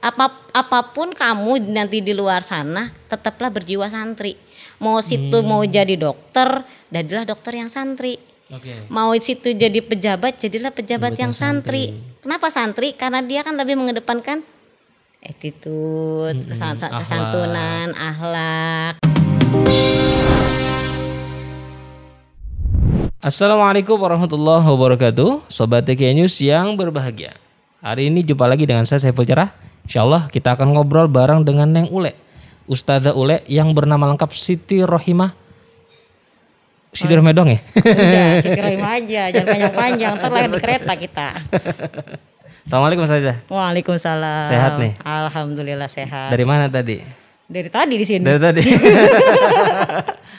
apapun kamu nanti di luar sana tetaplah berjiwa santri. Mau situ mau jadi dokter, jadilah dokter yang santri. Mau situ jadi pejabat, jadilah pejabat yang santri. Kenapa santri? Karena dia kan lebih mengedepankan attitude, kesantunan, akhlak. Assalamualaikum warahmatullahi wabarakatuh, Sobat TK News yang berbahagia. Hari ini jumpa lagi dengan saya Saiful Cerah. Insyaallah kita akan ngobrol bareng dengan Neng Ule, Ustazah Ule yang bernama lengkap Siti Rohimah. Siti Rohimah dong ya? Udah, Siti Rohimah aja, jangan panjang-panjang, ntar lahir di kereta kita. Assalamualaikum Ustazah. Waalaikumsalam. Sehat nih? Alhamdulillah sehat. Dari mana tadi? Dari tadi di sini. Dari tadi.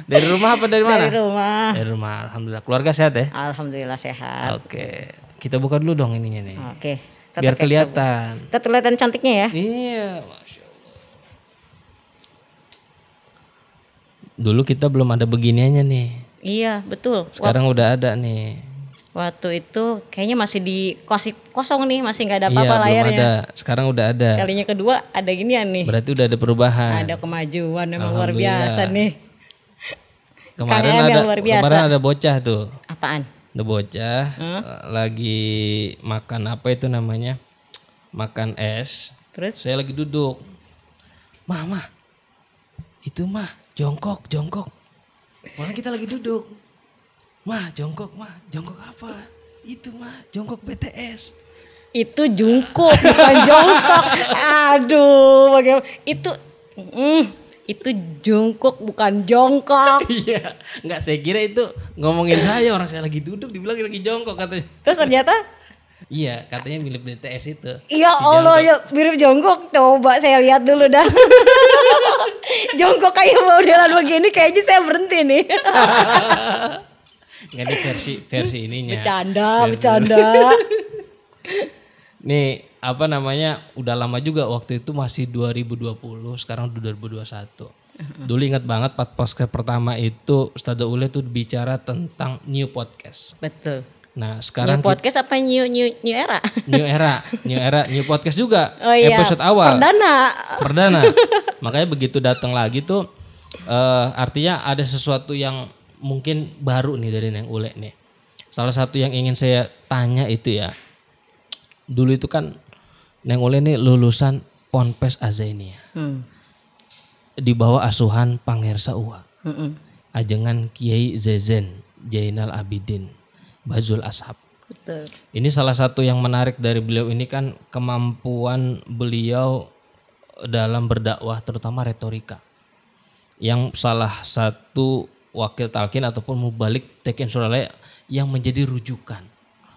Dari rumah apa dari mana? Dari rumah. Dari rumah. Alhamdulillah. Keluarga sehat ya? Alhamdulillah sehat. Oke. Kita buka dulu dong ininya nih. Oke. Biar kelihatan. Kita kelihatan cantiknya ya. Iya, Masya Allah. Dulu kita belum ada beginiannya nih. Iya betul. Sekarang udah ada nih. Waktu itu kayaknya masih kosong nih, masih nggak ada apa-apa layarnya. Belum ada. Sekarang udah ada. Sekalinya kedua ada ginian nih. Berarti udah ada perubahan. Ada kemajuan memang luar biasa nih. Kemarin ada bocah tuh. Apaan? Ada bocah lagi makan apa itu namanya? Makan es. Terus? Saya lagi duduk. Mah. Itu mah jongkok. Malah kita lagi duduk. Mah jongkok apa? Itu mah jongkok BTS. Itu jungkuk bukan jongkok. Aduh, bagaimana? Itu jungkuk bukan jongkok. Iya, enggak, saya kira itu ngomongin saya, orang saya lagi duduk dibilang lagi jongkok katanya. Terus ternyata? Iya, katanya mirip BTS itu. Ya Allah, ya mirip jongkok. Coba saya lihat dulu dah. Jongkok kayak modelan begini kayaknya saya berhenti nih. Nggak di versi ininya. Bercanda. Nih apa namanya, udah lama juga, waktu itu masih 2020, sekarang udah 2021. Dulu ingat banget podcast pertama itu Ustazah Ule tuh bicara tentang new podcast. Betul. Nah sekarang new podcast apa new era? New podcast juga. Oh, iya. Episode awal. Perdana. Makanya begitu datang lagi tuh artinya ada sesuatu yang mungkin baru nih dari Neng Ule nih. Salah satu yang ingin saya tanya itu ya, dulu itu kan Neng Ule nih lulusan Ponpes Azainia. Di bawah asuhan Pangersa Uwa. Ajengan Kiai Zezen Jainal Abidin Bazul Ashab. Betul. Ini salah satu yang menarik dari beliau ini kan kemampuan beliau dalam berdakwah, terutama retorika. Yang salah satu wakil talqin ataupun mubalik TK Suralaya yang menjadi rujukan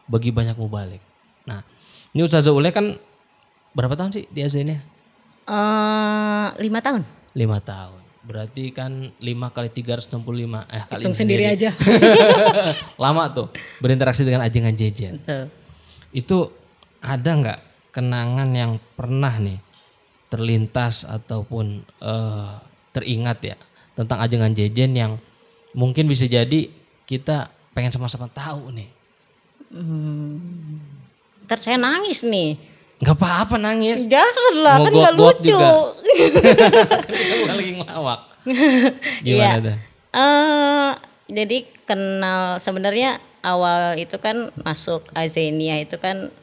bagi banyak mubalik. Nah, ini Ustazah Ule kan berapa tahun sih di Azainia? 5 tahun. 5 tahun. Berarti kan 5 kali 365. Kali hitung sendiri aja. Lama tuh berinteraksi dengan ajengan jejen. Betul. Itu ada nggak kenangan yang pernah nih terlintas ataupun teringat ya tentang ajengan jejen yang mungkin bisa jadi kita pengen sama-sama tahu nih. Ntar saya nangis nih. Gak apa-apa nangis. Janganlah, kan gak lucu. Kita bukan lagi ngelawak. Gimana tuh? Jadi kenal sebenarnya awal itu kan masuk Azainia itu kan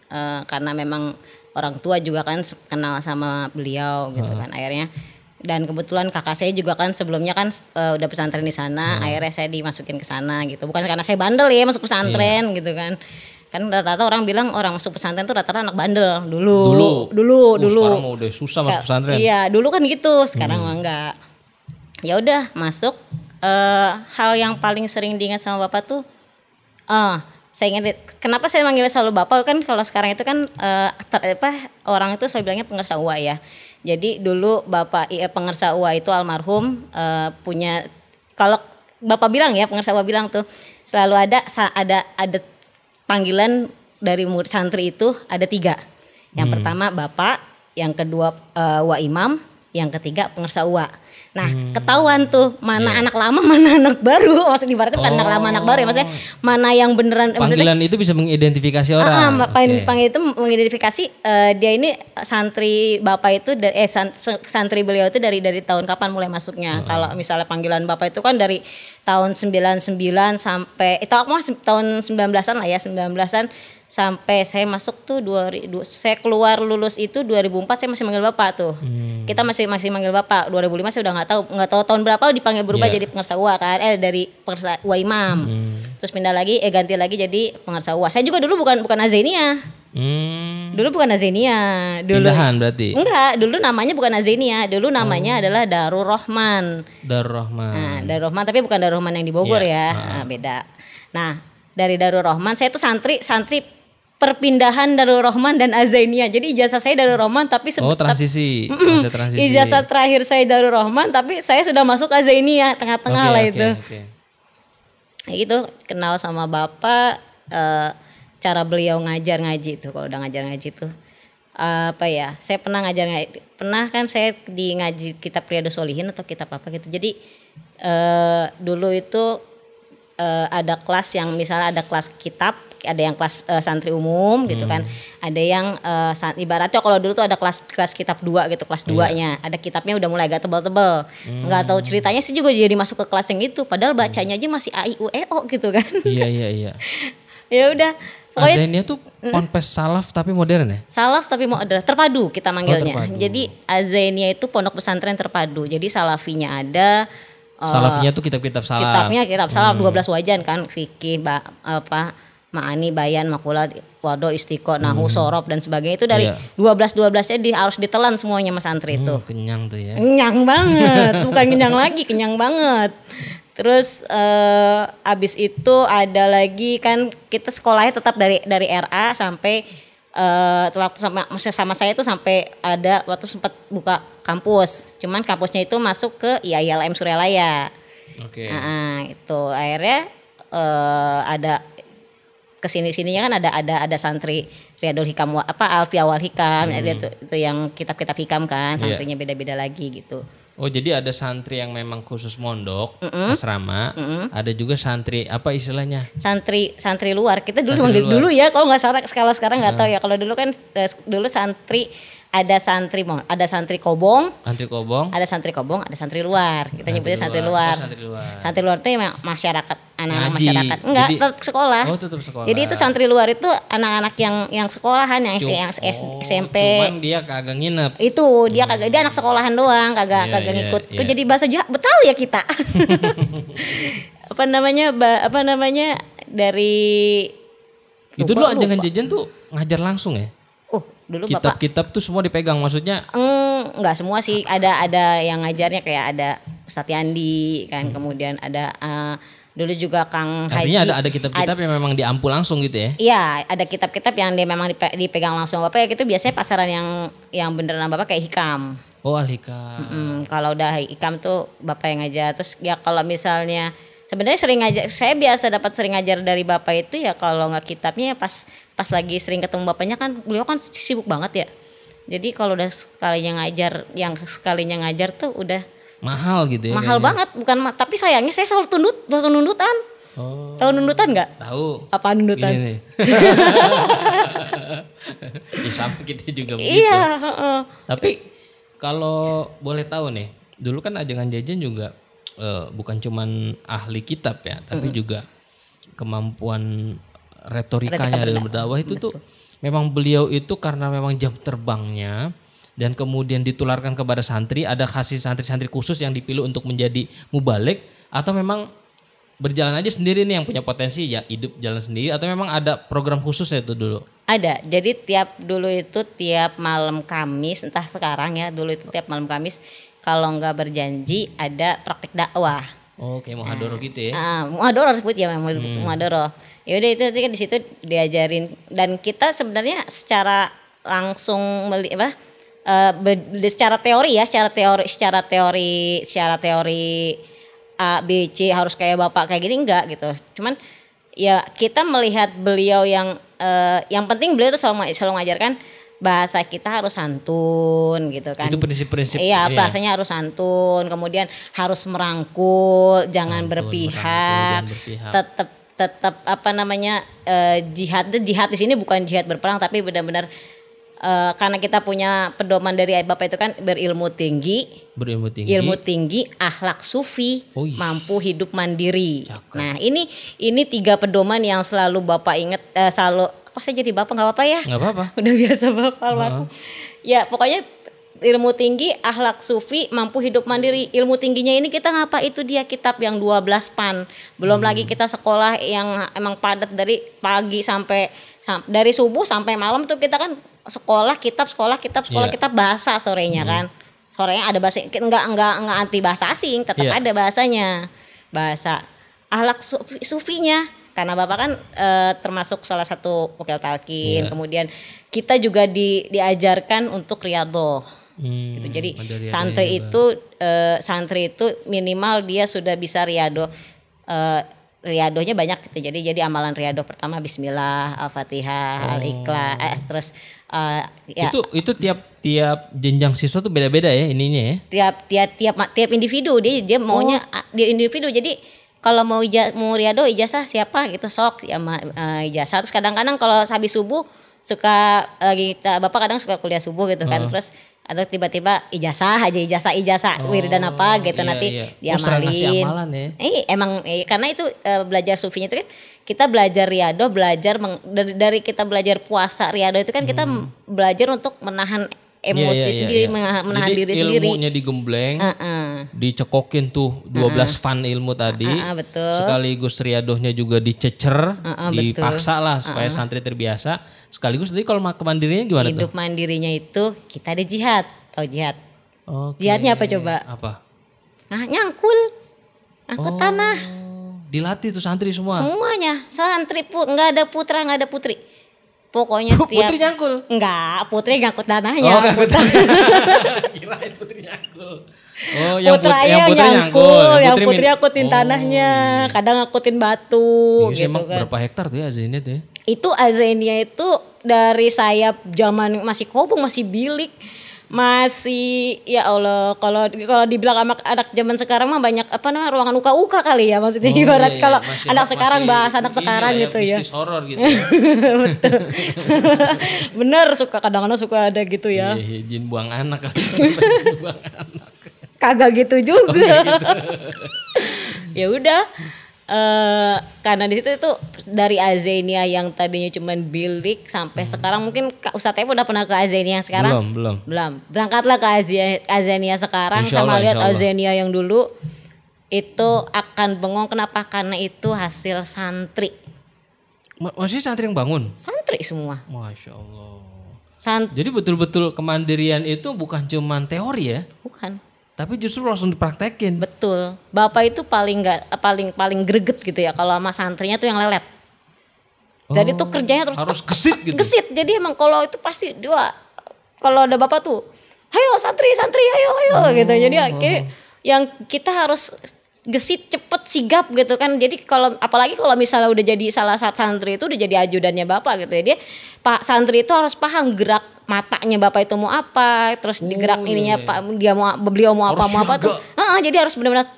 karena memang orang tua juga kan kenal sama beliau gitu kan akhirnya. Dan kebetulan kakak saya juga kan sebelumnya kan udah pesantren di sana, akhirnya saya dimasukin ke sana gitu. Bukan karena saya bandel ya masuk pesantren gitu kan. Kan rata-rata orang bilang orang masuk pesantren tuh rata-rata anak bandel dulu. Sekarang mau udah susah masuk pesantren. Iya, dulu kan gitu, sekarang mah enggak. Ya udah masuk. Hal yang paling sering diingat sama Bapak tuh saya ingat kenapa saya manggilnya selalu Bapak kan kalau sekarang itu kan orang itu selalu bilangnya pengersa UA ya. Jadi dulu Bapak pengersa UA itu almarhum punya, kalau Bapak bilang ya, pengersa UA bilang tuh selalu ada panggilan dari murid santri itu ada 3. Yang pertama Bapak, yang kedua Wa Imam, yang ketiga pengersa uwa. Nah, ketahuan tuh mana anak lama mana anak baru. Maksudnya ibaratnya bukan anak lama anak baru ya, maksudnya mana yang beneran panggilan itu bisa mengidentifikasi orang. Panggil itu mengidentifikasi dia ini santri bapak itu santri beliau itu dari tahun kapan mulai masuknya. Kalau misalnya panggilan bapak itu kan dari tahun 99 sampai tahun 19-an lah ya, 19-an sampai saya masuk tuh saya keluar lulus itu 2004 saya masih manggil bapak tuh. Kita masih manggil bapak. 2005 saya udah nggak tahu tahun berapa dipanggil berubah jadi pengersa UA kan, dari pengersa UA imam. Terus pindah lagi ganti lagi jadi pengersa UA. Saya juga dulu bukan Azenia. Dulu bukan Azenia. Pindahan berarti? Enggak, dulu namanya bukan Azenia. Dulu namanya adalah Darul Rahman. Darul Rahman. Nah, Darul Rahman tapi bukan Darul Rahman yang di Bogor ya. Nah, beda. Nah, dari Darul Rahman saya tuh santri perpindahan Darul Rahman dan Azenia. Jadi ijazah saya Darul Rahman tapi transisi. Transisi. Ijazah terakhir saya Darul Rahman tapi saya sudah masuk Azenia tengah-tengah lah itu. Kayak gitu, kenal sama bapak, cara beliau ngajar ngaji itu. Kalau udah ngajar ngaji itu saya pernah kan saya di ngaji kitab Riyadhus Shalihin atau kitab apa gitu. Jadi dulu itu ada kelas yang misalnya ada kelas kitab, ada yang kelas santri umum gitu kan, ada yang ibaratnya kalau dulu tuh ada kelas kitab 2 gitu, kelas 2-nya ada kitabnya udah mulai agak tebal-tebal, nggak tahu ceritanya sih juga jadi masuk ke kelas yang itu, padahal bacanya aja masih a i u e o gitu kan. Iya. Ya udah, Azenia tuh ponpes salaf tapi modern ya? Salaf tapi modern, terpadu kita manggilnya. Jadi Azenia itu pondok pesantren terpadu, jadi salafinya ada. Salafinya tuh kitab-kitab salaf. Kitab salaf 12 wajan kan, fikih, ma'ani, bayan, makulat, wado, istiqo, nahu, sorob dan sebagainya itu dari 12-12-nya harus ditelan semuanya mas santri itu. Kenyang tuh ya. Kenyang banget, bukan kenyang lagi, kenyang banget. Terus abis itu ada lagi kan kita sekolahnya tetap dari RA sampai waktu sama saya itu sampai ada waktu sempat buka kampus, cuman kampusnya itu masuk ke IAILM Suryalaya. Oke. Nah, itu akhirnya ada kesini-sininya kan ada santri Riyadul Hikam Alfiah wal Hikam, ada itu yang kitab-kitab hikam kan, santrinya beda-beda lagi gitu. Oh, jadi ada santri yang memang khusus mondok, asrama, ada juga santri apa istilahnya? Santri luar. Kita dulu manggil dulu ya, kalau nggak salah, kalau sekarang nggak tahu ya. Kalau dulu kan dulu ada santri kobong, ada santri kobong, ada santri luar. Kita nyebutnya santri luar. Santri luar itu memang masyarakat, anak-anak masyarakat. Enggak, tetap sekolah. Oh, tetap sekolah. Jadi itu santri luar itu anak-anak yang sekolahan, yang SMP. Cuman dia kagak nginep. Itu dia anak sekolahan doang, kagak ngikut. Kok jadi bahasa Betawi ya kita. apa namanya dari itu dulu Ajengan Jajan tuh ngajar langsung ya? Dulu kitab-kitab tuh semua dipegang maksudnya? Enggak semua sih, ada yang ngajarnya kayak ada Ustadz Yandi kan, kemudian ada dulu juga Kang Haji. Artinya ada kitab-kitab yang memang diampul langsung gitu ya? Iya, ada kitab-kitab yang dia memang dipegang langsung bapak ya, itu biasanya pasaran yang beneran bapak kayak hikam. Oh, al-hikam. Kalau udah hikam tuh bapak yang ngajar. Terus ya kalau misalnya sebenarnya saya biasa dapat sering ngajar dari bapak itu ya kalau nggak kitabnya pas lagi sering ketemu bapaknya kan, beliau kan sibuk banget ya. Jadi kalau udah sekalinya ngajar tuh udah mahal gitu ya. Mahal kayaknya. Banget, tapi sayangnya saya selalu nundutan. Oh. Tahu nundutan nggak? Tahu. Apa nundutan? Gini nih. Sama kita juga begitu. Iya. Tapi kalau boleh tahu nih, dulu kan Ajengan Jajan juga bukan cuman ahli kitab ya, tapi juga kemampuan retorikanya dalam berdakwah itu tuh memang beliau itu karena memang jam terbangnya dan kemudian ditularkan kepada santri, ada kasih santri-santri khusus yang dipilih untuk menjadi mubalik, atau memang berjalan aja sendiri nih yang punya potensi ya hidup jalan sendiri, atau memang ada program khususnya itu dulu? Ada, jadi tiap malam Kamis, entah sekarang ya, dulu itu tiap malam Kamis kalau nggak berjanji ada praktik dakwah. Oh, kayak muhadoro gitu ya? Muhadoro disebut ya, muhadoro. Ya udah itu kan di situ diajarin, dan kita sebenarnya secara langsung secara teori A B C harus kayak bapak kayak gini enggak gitu. Cuman ya kita melihat beliau yang penting beliau tuh selalu ngajarkan bahasa kita harus santun gitu kan. Itu prinsip-prinsip. Iya, bahasanya harus santun, kemudian harus merangkul, jangan berpihak, tetap apa namanya jihad di sini bukan jihad berperang tapi benar-benar karena kita punya pedoman dari Bapak itu kan berilmu tinggi, ilmu tinggi, akhlak sufi, mampu hidup mandiri. Cakep. Nah ini 3 pedoman yang selalu Bapak ingat, selalu. Kok saya jadi Bapak nggak apa-apa ya? Nggak apa-apa. Udah biasa Bapak almarhum. Ya pokoknya ilmu tinggi, akhlak sufi, mampu hidup mandiri. Ilmu tingginya ini kita ngapa? Itu dia kitab yang 12 pan. Belum lagi kita sekolah yang emang padat dari pagi sampai dari subuh sampai malam tuh kita kan sekolah kitab bahasa sorenya kan. Sorenya ada bahasa, enggak anti bahasa asing, tetap ada bahasanya. Bahasa akhlak sufinya. Karena Bapak kan termasuk salah satu wakil talqin. Kemudian kita juga diajarkan untuk riyadhah. Gitu. Jadi santri itu minimal dia sudah bisa riyadhah. Riyadhahnya banyak gitu. Jadi amalan riyadhah pertama bismillah, Al-Fatihah, Al-Ikhlas, terus ya. Itu tiap jenjang siswa tuh beda-beda ya ininya ya. Tiap individu dia maunya dia individu. Jadi kalau mau riyadhah ijazah siapa gitu sok ya ijazah. Terus kadang-kadang kalau habis subuh suka Bapak kadang suka kuliah subuh gitu kan. Terus atau tiba-tiba ijazah wiridan apa gitu nanti diamalin. Emang karena itu belajar sufinya itu kan kita belajar riyadhah, dari kita belajar puasa riyadhah itu kan kita belajar untuk menahan emosi sendiri, menahan jadi diri sendiri. Ilmunya digembleng, dicekokin tuh 12 fan ilmu tadi. Betul. Sekaligus riyadhahnya juga dicecer, dipaksa lah supaya santri terbiasa. Sekaligus tadi kalau kemandirinya gimana tuh? Hidup mandirinya itu kita ada jihad. Tahu jihad? Jihadnya apa coba? Apa? Nyangkul. Angkut tanah. Dilatih tuh santri semua? Semuanya. Santri nggak ada putra, nggak ada putri. Pokoknya putri nyangkul? Enggak, putri ngangkut tanahnya. Kirain putri nyangkul. Yang putri nyangkul, yang putri angkutin tanahnya, kadang angkutin batu gitu kan. Berapa hektar tuh ya Azania tuh ya? Itu Azania itu dari sayap zaman masih kobong, masih bilik. Masih ya Allah, kalau dibilang anak zaman sekarang mah banyak ruangan uka-uka kali ya, maksudnya ibarat kalau anak sekarang bahas anak sekarang gitu ya. Bisnis horor gitu. Betul. Bener, kadang-kadang suka ada gitu ya. Jin buang anak. Kagak gitu juga. Ya udah. Karena di situ itu dari Azania yang tadinya cuman bilik sampai sekarang mungkin Ustadz Tepo udah pernah ke Azania yang sekarang? Belum. Berangkatlah ke Azania sekarang sama lihat Azania yang dulu itu akan bengong. Kenapa? Karena itu hasil santri. Masih santri yang bangun? Santri semua. Masya Allah. Jadi betul-betul kemandirian itu bukan cuman teori ya? Bukan. Tapi justru langsung dipraktekin. Betul. Bapak itu paling greget gitu ya kalau sama santrinya tuh yang lelet. Jadi tuh kerjanya terus harus gesit gitu. Gesit. Jadi emang kalau itu pasti kalau ada Bapak tuh, "Ayo santri, ayo." Gitu. Jadi yang kita harus gesit, cepet, sigap gitu kan. Jadi apalagi kalau misalnya udah jadi salah satu santri itu udah jadi ajudannya Bapak gitu ya. Pak santri itu harus paham gerak matanya Bapak itu mau apa, terus digerak ininya Pak beliau mau apa tuh. Jadi harus benar-benar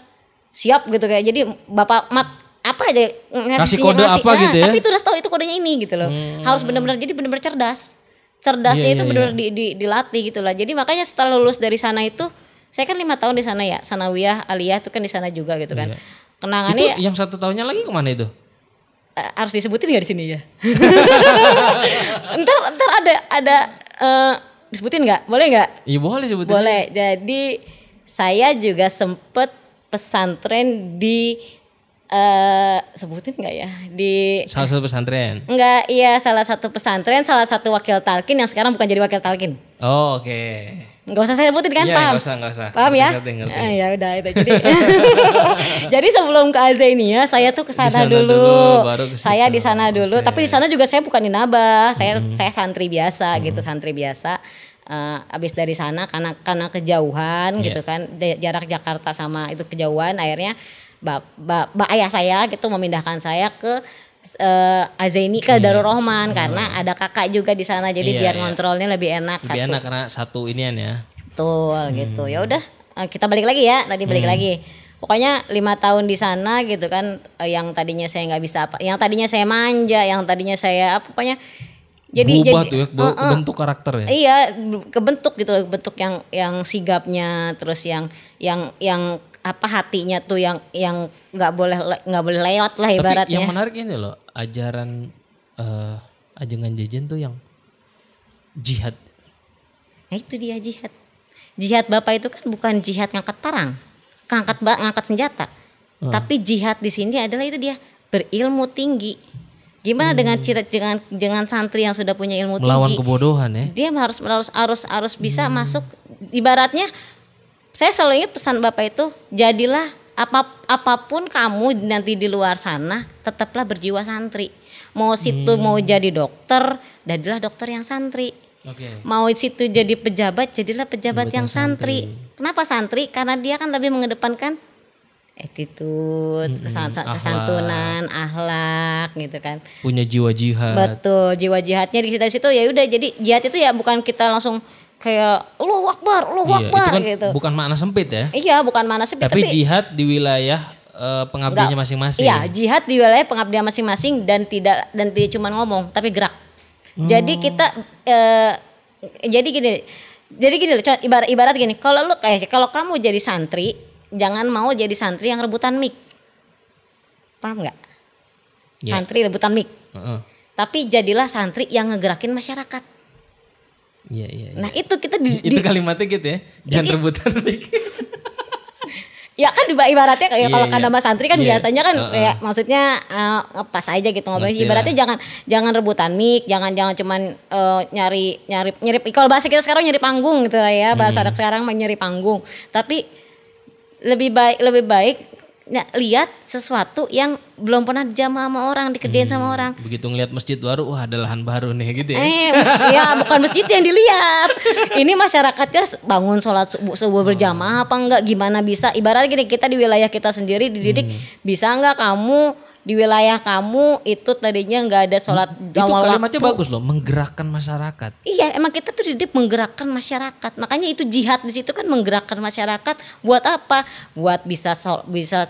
siap gitu kayak. Jadi Bapak apa aja ngasih kode apa gitu ya. Tapi itu udah tahu itu kodenya ini gitu loh. Harus benar-benar jadi benar-benar cerdas. Cerdasnya itu benar-benar dilatih gitu lah. Jadi makanya setelah lulus dari sana itu saya kan 5 tahun di sana ya, sanawiyah, aliyah itu kan di sana juga gitu kan. Kenangannya itu yang 1 tahunnya lagi kemana itu? Harus disebutin nggak di sini ya? Ntar ada disebutin nggak? Boleh nggak? Iya boleh sebutin. Boleh. Jadi saya juga sempet pesantren di sebutin nggak ya? Di salah satu pesantren. Enggak, iya salah satu pesantren, salah satu wakil talqin yang sekarang bukan jadi wakil talqin. Oh, oke. Nggak usah saya sebutin kan, paham? Nggak usah. Paham ya? Ngerti. Ya udah itu. Jadi sebelum ke Azania saya tuh ke sana dulu. Saya di sana dulu, tapi di sana juga saya bukan ninabah. Saya santri biasa gitu, santri biasa. Abis dari sana karena kejauhan gitu kan, jarak Jakarta sama itu kejauhan, akhirnya ayah saya gitu memindahkan saya ke Azaini ke Darul Rahman karena ada kakak juga di sana, jadi biar ngontrolnya lebih enak. Lebih enak karena satu inian ya. Betul gitu. Ya udah kita balik lagi ya, tadi balik lagi. Pokoknya 5 tahun di sana gitu kan, yang tadinya saya nggak bisa apa, yang tadinya saya manja, yang tadinya saya apa, pokoknya berubah tuh ya, bentuk karakter ya. Iya, kebentuk gitu, bentuk yang sigapnya, terus yang apa hatinya tuh yang nggak boleh lewat lah ibaratnya. Tapi yang menarik ini loh, ajaran ajengan Jejen tuh yang jihad. Nah itu dia jihad. Jihad Bapak itu kan bukan jihad ngangkat parang, ngangkat senjata. Tapi jihad di sini adalah itu dia berilmu tinggi. Gimana dengan santri yang sudah punya ilmu melawan tinggi? Melawan kebodohan ya. Dia harus bisa masuk, ibaratnya saya selalu ingat pesan Bapak itu, jadilah apapun kamu nanti di luar sana, tetaplah berjiwa santri. Mau situ mau jadi dokter, jadilah dokter yang santri. Mau situ jadi pejabat, jadilah pejabat yang santri. Kenapa santri? Karena dia kan lebih mengedepankan attitude, kesantunan, akhlak gitu kan. Punya jiwa jihad. Betul, jiwa jihadnya di situ ya udah. Jadi jihad itu ya bukan kita langsung kayak Allahu Akbar itu kan gitu. Bukan makna sempit ya. Iya, bukan makna sempit. Tapi jihad di wilayah pengabdiannya masing-masing. Iya, jihad di wilayah pengabdian masing-masing dan tidak cuma ngomong tapi gerak. Jadi kita jadi gini loh, ibarat gini, kalau kamu jadi santri, jangan mau jadi santri yang rebutan mic. Paham nggak? Yeah. Santri rebutan mic. Tapi jadilah santri yang ngegerakin masyarakat. Iya. Nah itu kita itu kalimatnya gitu ya, jangan rebutan mic. Ya kan ibaratnya kayak kalau kadama santri kan biasanya kan ya maksudnya pas aja gitu ngobrol. Ibaratnya jangan rebutan mic, jangan cuman nyari kalau bahasa kita sekarang nyari panggung gitu lah ya, bahasa anak sekarang nyari panggung. Tapi lebih baik lihat sesuatu yang belum pernah dijamah sama orang, dikerjain sama orang. Begitu ngeliat masjid baru, wah ada lahan baru nih gitu ya. Ya bukan masjid yang dilihat. Ini masyarakatnya bangun sholat subuh berjamaah apa enggak, gimana bisa. Ibaratnya gini, kita di wilayah kita sendiri dididik, bisa enggak kamu di wilayah kamu itu tadinya nggak ada sholat awal waktu. Itu kalimatnya bagus loh, menggerakkan masyarakat. Iya, emang kita tuh dididik menggerakkan masyarakat. Makanya itu jihad di situ kan menggerakkan masyarakat. Buat apa? Buat bisa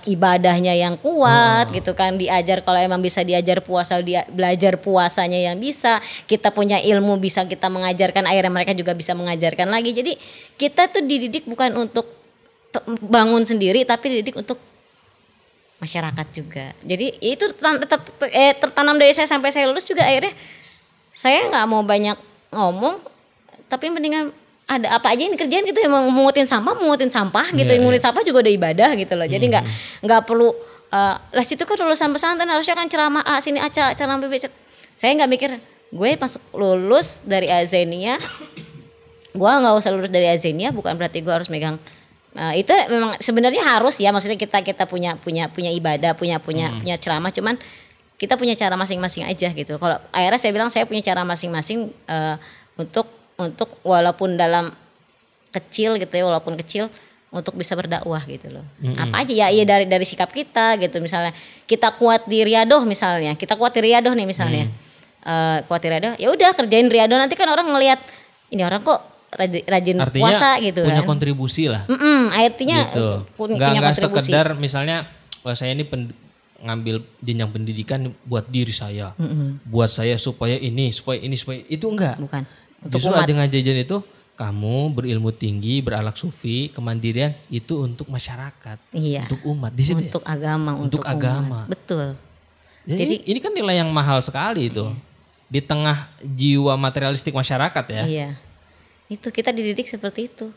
ibadahnya yang kuat gitu kan. Diajar, kalau emang bisa diajar puasa, belajar puasanya yang bisa. Kita punya ilmu bisa kita mengajarkan, akhirnya mereka juga bisa mengajarkan lagi. Jadi kita tuh dididik bukan untuk bangun sendiri, tapi dididik untuk masyarakat juga. Jadi itu tertanam dari saya sampai saya lulus juga, akhirnya saya nggak mau banyak ngomong, tapi mendingan ada apa aja yang dikerjain gitu ya, mengutin sampah gitu, mengutin sampah juga udah ibadah gitu loh. Jadi nggak perlu lah situ kan lulusan pesantren harusnya kan ceramah A sini ceramah B. Saya nggak mikir, gue masuk lulus dari Azania, gue nggak usah lulus dari Azania bukan berarti gue harus megang. Itu memang sebenarnya harus ya, maksudnya kita punya ibadah, punya ceramah, cuman kita punya cara masing-masing aja gitu. Kalau akhirnya saya bilang saya punya cara masing-masing untuk walaupun dalam kecil gitu ya, walaupun kecil untuk bisa berdakwah gitu loh. Apa aja ya dari sikap kita gitu, misalnya kita kuat di riyadoh misalnya, kuat di riyadoh ya udah kerjain riyadoh, nanti kan orang ngelihat ini orang kok rajin artinya puasa gitu punya kan. kontribusi lah. Artinya gitu. punya Nggak kontribusi. sekedar misalnya saya ini ngambil jenjang pendidikan buat diri saya, buat saya supaya ini itu enggak. Bukan. Justru ajengan Jejen itu kamu berilmu tinggi, berakhlak sufi, kemandirian itu untuk masyarakat, untuk umat di situ. Untuk agama, untuk agama. Umat. Betul. Jadi ini kan nilai yang mahal sekali itu di tengah jiwa materialistik masyarakat ya. Iya. Itu kita dididik seperti itu.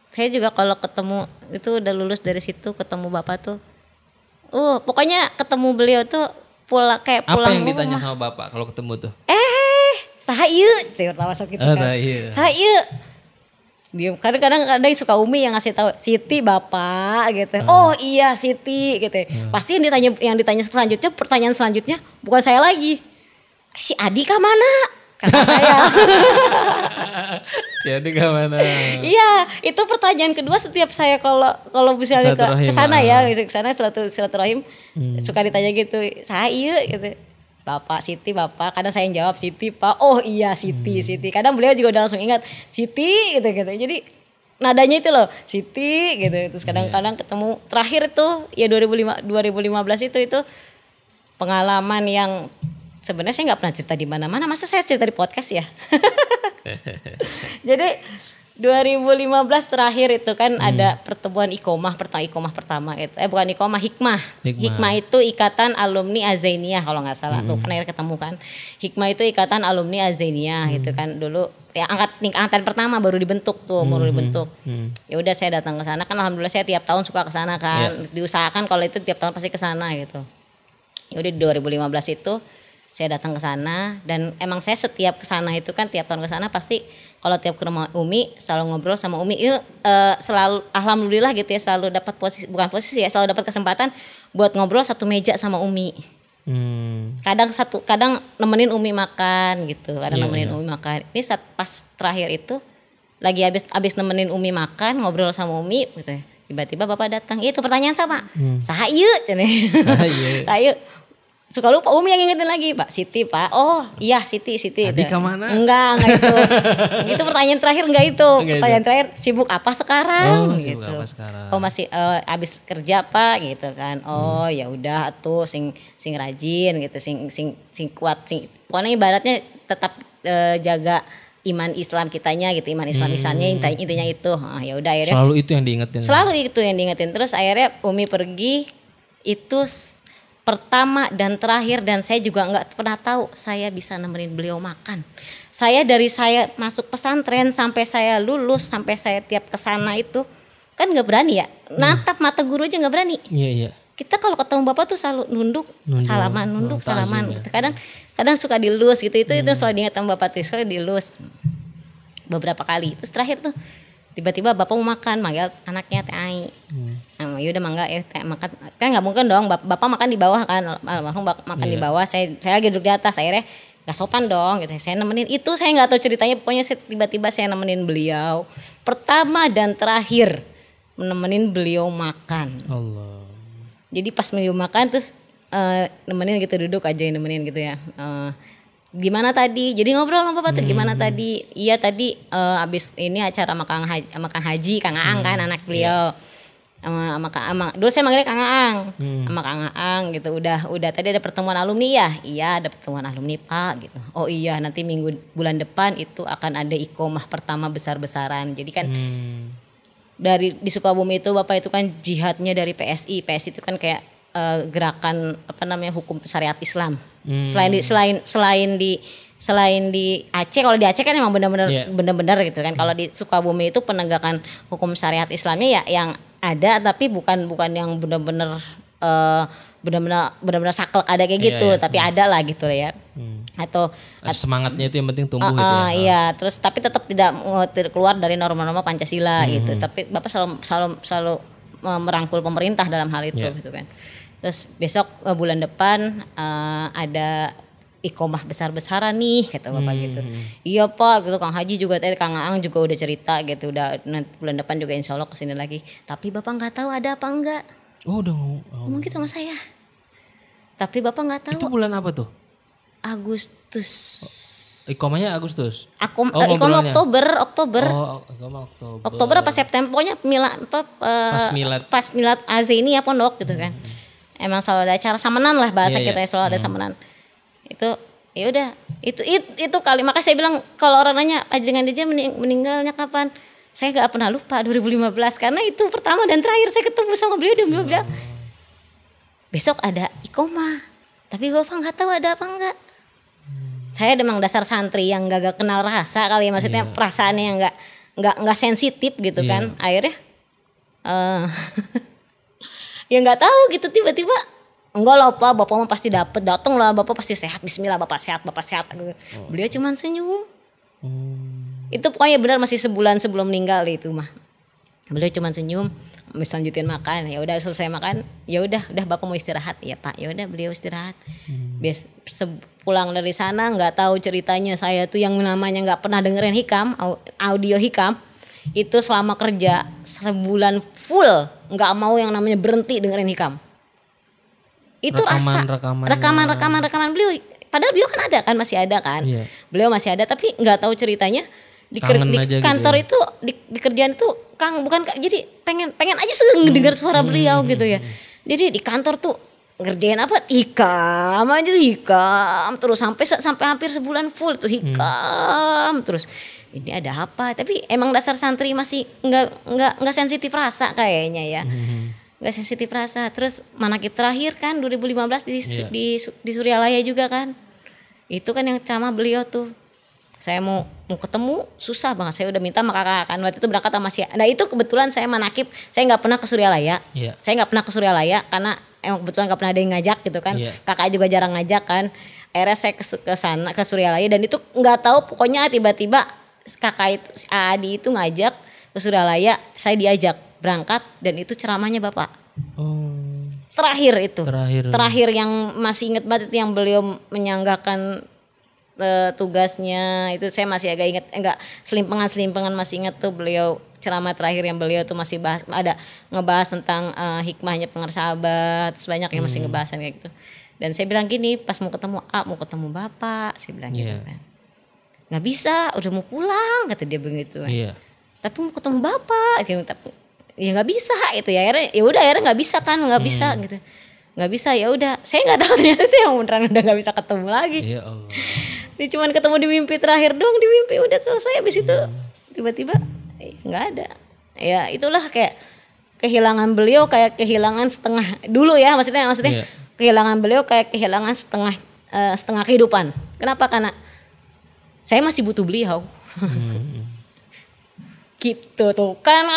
Saya juga kalau ketemu itu udah lulus dari situ, ketemu Bapak tuh, pokoknya ketemu beliau tuh kayak pulang. Apa yang ditanya sama Bapak kalau ketemu tuh? Saha ieu? Saya pertama masuk gitu kan. Saha ieu? Dia kadang-kadang suka Umi yang ngasih tahu, Siti Bapak gitu. Oh iya Siti gitu. Pasti yang ditanya selanjutnya, pertanyaan selanjutnya bukan saya lagi. Si Adi kah mana? Kata saya. Jadi kemana? Iya, itu pertanyaan kedua setiap saya kalau misalnya ke sana ya, ke sana silaturahim suka ditanya gitu. Saya iya gitu. Bapak Siti, Bapak, kadang saya yang jawab Siti, Pak. Oh iya Siti. Kadang beliau juga udah langsung ingat Siti gitu. Jadi nadanya itu loh, Siti gitu. Terus kadang-kadang ketemu terakhir itu ya 2015 itu pengalaman yang sebenarnya saya nggak pernah cerita di mana-mana. Masa saya cerita di podcast ya? Jadi 2015 terakhir itu kan ada pertemuan ikomah pertama itu. Bukan ikomah, hikmah. Hikmah itu ikatan alumni Azainiyah kalau nggak salah. Tuh kan akhirnya ketemu kan. Hikmah itu ikatan alumni Azainiyah itu kan dulu ya angkatan pertama baru dibentuk tuh, Ya udah saya datang ke sana kan, alhamdulillah saya tiap tahun suka ke sana kan. Diusahakan kalau itu tiap tahun pasti ke sana gitu. Ya udah di 2015 itu saya datang ke sana dan emang saya setiap ke sana itu kan tiap tahun ke sana pasti kalau tiap ke rumah Umi selalu ngobrol sama Umi itu selalu alhamdulillah gitu ya, selalu dapat posisi selalu dapat kesempatan buat ngobrol satu meja sama Umi. Kadang nemenin Umi makan gitu, nemenin Umi makan. Ini saat pas terakhir itu lagi habis nemenin Umi makan ngobrol sama Umi gitu. Tiba-tiba Bapak datang. Itu pertanyaan sama. Sahayu cenah. Sahayu. Suka lupa Umi yang ingetin lagi, Pak Siti, Pak. Oh iya Siti. Tadi kemana? Enggak itu. Itu pertanyaan terakhir enggak itu. Pertanyaan terakhir, sibuk apa sekarang? Sibuk gitu. apa sekarang? Oh masih habis kerja Pak gitu kan. Oh ya udah tuh sing rajin gitu, sing kuat, pokoknya ibaratnya tetap jaga iman Islam kitanya gitu, iman Islam misalnya intinya itu. Ya udah akhirnya. Selalu itu yang diingetin. Terus akhirnya Umi pergi itu pertama dan terakhir, dan saya juga nggak pernah tahu saya bisa nemenin beliau makan. Saya dari saya masuk pesantren sampai saya lulus, sampai saya tiap kesana itu kan nggak berani ya, natap mata guru aja nggak berani. Iya. Kita kalau ketemu bapak tuh selalu nunduk salaman. Gitu. Kadang suka dilus gitu, itu selalu diingat sama bapak tuh, selalu dilus beberapa kali. Terus terakhir tuh tiba-tiba bapak mau makan, manggil anaknya Teh Ai. Yaudah mangga teh makan. Kan nggak mungkin dong bapak makan di bawah kan, almarhum makan di bawah. Saya lagi duduk di atas, akhirnya nggak sopan dong gitu. Saya nemenin itu, saya nggak tahu ceritanya, pokoknya tiba-tiba saya nemenin beliau pertama dan terakhir menemenin beliau makan. Allah. Jadi pas beliau makan terus nemenin gitu, duduk aja nemenin gitu ya. Gimana tadi? Jadi ngobrol sama Bapak tuh gimana tadi? Iya tadi abis ini acara sama Kang Haji, Kang Aang kan anak beliau. Sama dulu saya manggilnya Kang Aang. Sama Kang Aang gitu. Udah tadi ada pertemuan alumni ya? Iya, ada pertemuan alumni Pak gitu. Oh iya, nanti bulan depan itu akan ada ikomah pertama besar-besaran. Jadi kan di Sukabumi itu Bapak itu kan jihadnya dari PSI. PSI itu kan kayak gerakan hukum syariat Islam. Selain di Aceh, kalau di Aceh kan emang benar-benar gitu kan. Kalau di Sukabumi itu penegakan hukum syariat Islamnya ya yang ada, tapi bukan yang benar-benar saklek ada kayak gitu, tapi ada lah gitu ya. Atau semangatnya itu yang penting tumbuh gitu ya. Iya, terus tapi tetap tidak keluar dari norma-norma Pancasila gitu. Tapi Bapak selalu merangkul pemerintah dalam hal itu gitu kan. Terus besok bulan depan ada ikomah besar-besaran nih kata Bapak gitu. Iya Pak gitu, Kang Haji juga tadi, Kang Aang juga udah cerita gitu, udah bulan depan juga insya Allah kesini lagi. Tapi Bapak nggak tahu ada apa enggak. Oh udah ngomong gitu sama saya. Tapi Bapak nggak tahu. Itu bulan apa tuh? Agustus. Ikomahnya Agustus. Ikomah Oktober. Oktober apa September, pokoknya pas milad Azaini ya pondok gitu kan. Emang selalu ada acara samenan lah bahasa kita, selalu ada samenan. Itu ya udah itu kali, makanya saya bilang kalau orang nanya Ajengan DJ meninggalnya kapan, saya nggak pernah lupa 2015 karena itu pertama dan terakhir saya ketemu sama beliau. Dia bilang besok ada ikomah, tapi Bapak nggak tahu ada apa enggak. Saya memang dasar santri yang gak kenal rasa kali ya, maksudnya perasaannya yang nggak sensitif gitu kan. Akhirnya ya nggak tahu gitu, tiba-tiba enggak lah Pak, Bapak mah pasti datang lah, Bapak pasti sehat, bismillah Bapak sehat. Beliau cuman senyum. Itu pokoknya benar masih sebulan sebelum meninggal itu mah. Beliau cuma senyum, lanjutin makan. Ya udah selesai makan, ya udah Bapak mau istirahat ya Pak. Ya udah beliau istirahat. Pulang dari sana nggak tahu ceritanya, saya tuh yang namanya nggak pernah dengerin hikam, audio hikam itu selama kerja sebulan full nggak mau yang namanya berhenti dengerin hikam. Itu rekaman beliau. Padahal beliau kan ada kan, masih ada kan. Iya. Beliau masih ada tapi nggak tahu ceritanya. Di kantor gitu ya? di kerjaan itu Kang bukan jadi pengen aja dengar suara beliau gitu ya. Jadi di kantor tuh ngerjain apa hikam terus sampai hampir sebulan full tuh hikam terus. Ini ada apa? Tapi emang dasar santri masih nggak sensitif rasa kayaknya ya. Nggak sensitif rasa. Terus manakib terakhir kan 2015 di Suryalaya juga kan. Itu kan yang ceramah beliau tuh. Saya mau ketemu susah banget. Saya udah minta sama kakak kan waktu itu berangkat sama nah itu kebetulan saya manakib, saya nggak pernah ke Suryalaya. Saya nggak pernah ke Suryalaya karena emang kebetulan nggak pernah ada yang ngajak gitu kan. Kakak juga jarang ngajak kan. Akhirnya saya ke sana ke Suryalaya dan itu nggak tahu pokoknya tiba-tiba kakak itu Adi itu ngajak ke Suryalaya, saya diajak berangkat dan itu ceramahnya Bapak. Terakhir yang masih inget banget itu yang beliau menyanggakan tugasnya itu saya masih agak ingat, enggak selimpangan masih ingat tuh beliau ceramah terakhir yang beliau tuh masih ngebahas tentang hikmahnya pengersahabat, sebanyak yang masih ngebahas kayak gitu. Dan saya bilang gini pas mau ketemu Bapak, saya bilang gitu kan. Nggak bisa, udah mau pulang kata dia begitu kan. Tapi mau ketemu Bapak gitu, tapi ya nggak bisa gitu ya. Akhirnya nggak bisa kan, nggak bisa gitu. Nggak bisa ya udah, saya nggak tahu ternyata yang beneran udah nggak bisa ketemu lagi. Ya Allah. Dia cuma ketemu di mimpi terakhir dong, di mimpi udah selesai, habis itu tiba-tiba nggak ada. Ya itulah kayak kehilangan beliau kayak kehilangan setengah dulu ya maksudnya kehilangan beliau kayak kehilangan setengah kehidupan. Kenapa? Karena saya masih butuh beliau. Gitu tuh kan.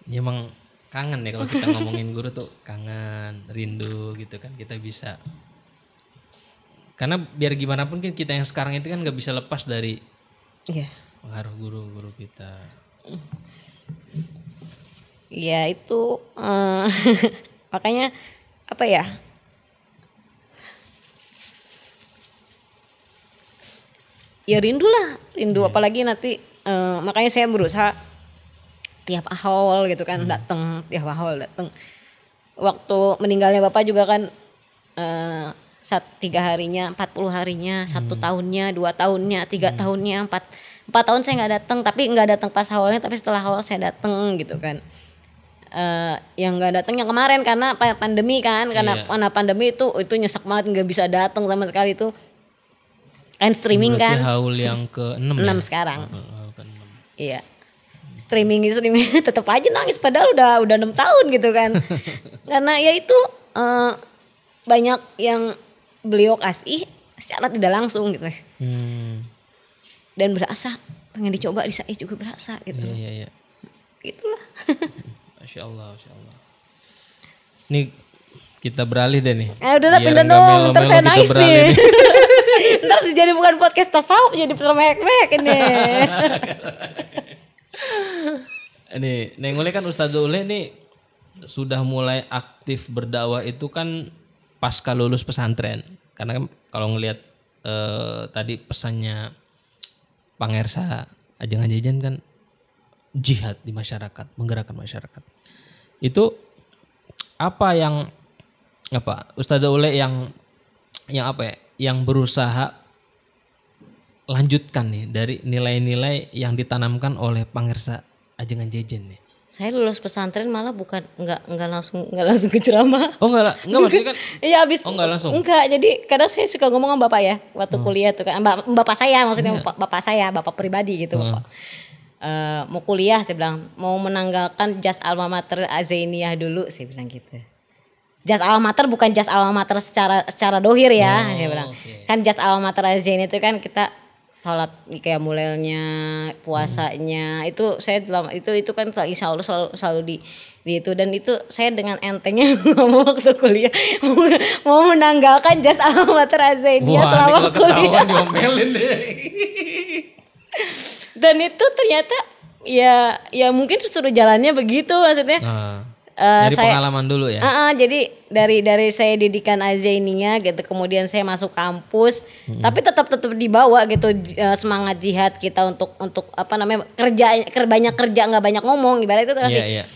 Ya emang kangen ya kalau kita ngomongin guru tuh kangen, rindu gitu kan, kita bisa. Karena biar gimana pun kan kita yang sekarang itu kan nggak bisa lepas dari pengaruh guru-guru kita. Ya itu makanya apa ya? Ya rindu apalagi nanti makanya saya berusaha tiap ahol gitu kan datang. Waktu meninggalnya Bapak juga kan 3 harinya, 40 harinya, 1 tahunnya, 2 tahunnya, 3 tahunnya, 4 tahun saya nggak datang, tapi nggak datang pas haulnya, tapi setelah haul saya datang gitu kan. Yang nggak datang yang kemarin karena pandemi kan, karena pandemi itu nyesek banget nggak bisa datang sama sekali itu. Kan streaming kan. Berarti haul yang ke-6 ya? 6 sekarang. Iya. Streaming tetap aja nangis padahal udah 6 tahun gitu kan. Karena ya itu banyak yang beliau kasih secara tidak langsung gitu. Dan berasa pengen dicoba di saya juga berasa gitu. Iya. Gitulah. Masya Allah. Nih kita beralih deh nih. Udah pindah dong, ntar saya nangis nih. Ntar jadi bukan podcast tasawuf, jadi termehek-mehek ini. Nih, Neng Ule kan Ustadz Ule nih sudah mulai aktif berdakwah itu kan pasca lulus pesantren. Karena kalau ngelihat tadi pesannya Pangersa Ajeng Jajan kan jihad di masyarakat, menggerakkan masyarakat. Itu Ustadz Ule yang berusaha lanjutkan nih dari nilai-nilai yang ditanamkan oleh Pangersa Ajeng Jajan nih. Saya lulus pesantren malah bukan enggak langsung ke ceramah. Oh enggak maksudnya kan? Iya habis. Oh enggak langsung. Enggak, jadi kadang saya suka ngomong sama Bapak ya waktu kuliah tuh kan. Bapak saya maksudnya Bapak pribadi gitu. Mau kuliah dia bilang mau menanggalkan jas alma mater Azainiyah dulu, saya bilang gitu. Jas alma mater bukan jas alma mater secara dohir ya, saya bilang. Kan jas alma mater Azainiyah itu kan kita sholat kayak mulainya puasanya itu saya itu kan insya Allah selalu di itu, dan itu saya dengan entengnya ngomong waktu kuliah mau menanggalkan jas alma mater Azania selama kuliah. Diomelin deh. Dan itu ternyata ya mungkin suruh jalannya begitu maksudnya. Dari pengalaman dulu ya. Jadi dari saya didikan Azania gitu, kemudian saya masuk kampus, tapi tetap dibawa gitu semangat jihad kita untuk apa namanya banyak kerja nggak banyak ngomong, ibarat itu masih